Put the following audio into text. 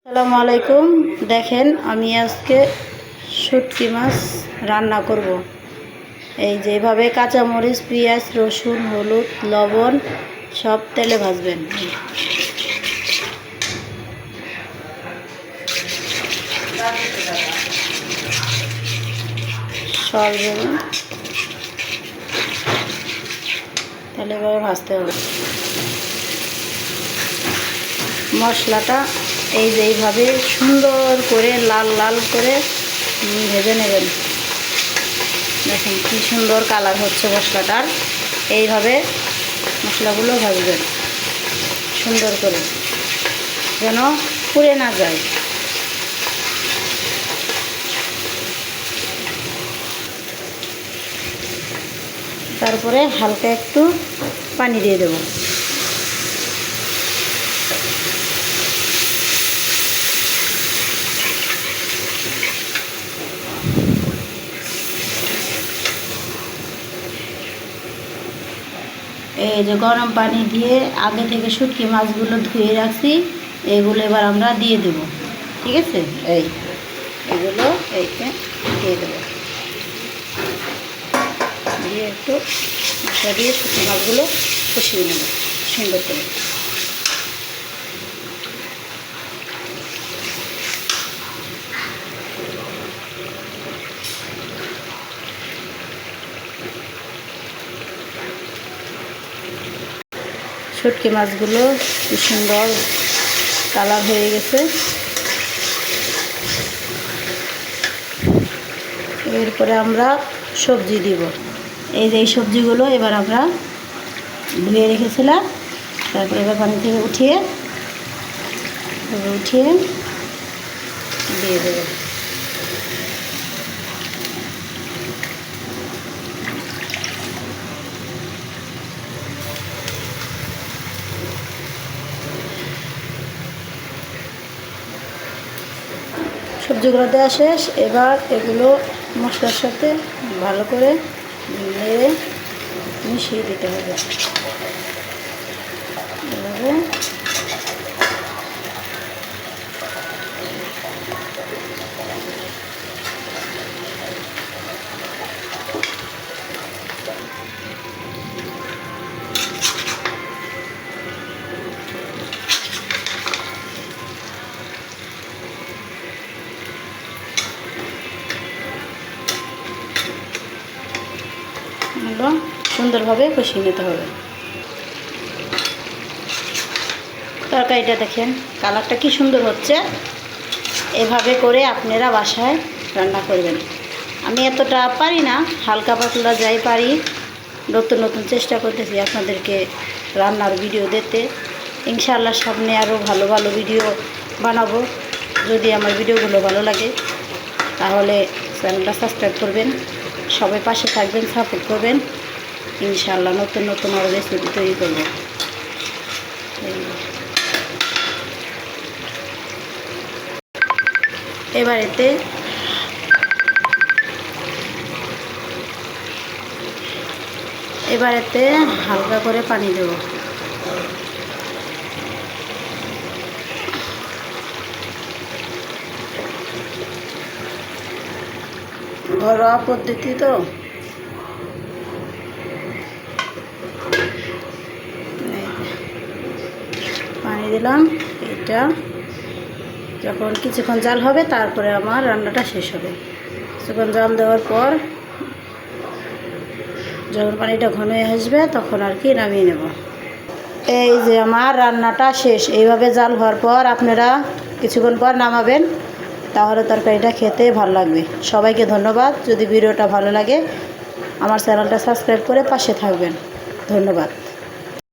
আসসালামু আলাইকুম। দেখেন আমি আজকে শুটকি মাছ রান্না করব। এই যেভাবে কাঁচামরিচ, পেঁয়াজ, রসুন, হলুদ, লবণ সব তেলে ভাজবেন। সব তেলে ভাবে ভাজতে হবে। মশলাটা এই যে এইভাবে সুন্দর করে লাল লাল করে ভেজে নেবেন। দেখেন কি সুন্দর কালার হচ্ছে মশলাটার। এইভাবে মশলাগুলো ভাজবেন সুন্দর করে, যেন পুড়ে না যায়। তারপরে হালকা একটু পানি দিয়ে দেব। এই যে গরম পানি দিয়ে আগে থেকে শুটকি মাছগুলো ধুয়ে রাখছি, এগুলো এবার আমরা দিয়ে দেব। ঠিক আছে, এগুলো এইতে দিয়ে দেবো। দিয়ে একটু মশলা দিয়ে শুটকি মাছগুলো কষিয়ে নেব সুন্দর করে। শুটকি মাছগুলো কি সুন্দর কালার হয়ে গেছে। এরপরে আমরা সবজি দিব। এই যে এই সবজিগুলো এবার আমরা ধুয়ে রেখেছিলাম, তারপরে এবার পানি থেকে উঠিয়ে দিয়ে দেবো। সবজিগুলো দেওয়া শেষ। এবার এগুলো মশলার সাথে ভালো করে নেড়ে মিশিয়ে দিতে হবে। এভাবে সুন্দরভাবে কষিয়ে নিতে হবে। তরকারিটা দেখেন কালারটা কি সুন্দর হচ্ছে। এভাবে করে আপনারা বাসায় রান্না করবেন। আমি এতটা পারি না, হালকা পাতলা যাই পারি, নতুন নতুন চেষ্টা করতেছি আপনাদেরকে রান্নার ভিডিও দিতে। ইনশাআল্লাহ সামনে আরও ভালো ভালো ভিডিও বানাবো। যদি আমার ভিডিওগুলো ভালো লাগে তাহলে চ্যানেলটা সাবস্ক্রাইব করবেন, সবাই পাশে থাকবেন, সাপোর্ট করবেন। ইনশাআল্লাহ নতুন নতুন আরও রেসিপি তৈরি করব। এবারেতে হালকা করে পানি দেব। ঘরোয়া পদ্ধতি তো, পানি দিলাম। এটা যখন কিছুক্ষণ জাল হবে তারপরে আমার রান্নাটা শেষ হবে। কিছুক্ষণ জাল দেওয়ার পর যখন পানিটা ঘন হয়ে আসবে তখন আর কি নামিয়ে নেব। এই যে আমার রান্নাটা শেষ। এইভাবে জাল হওয়ার পর আপনারা কিছুক্ষণ পর নামাবেন, তাহলে তরকারিটা খেতে ভালো লাগবে। সবাইকে ধন্যবাদ। যদি ভিডিওটা ভালো লাগে আমার চ্যানেলটা সাবস্ক্রাইব করে পাশে থাকবেন। ধন্যবাদ।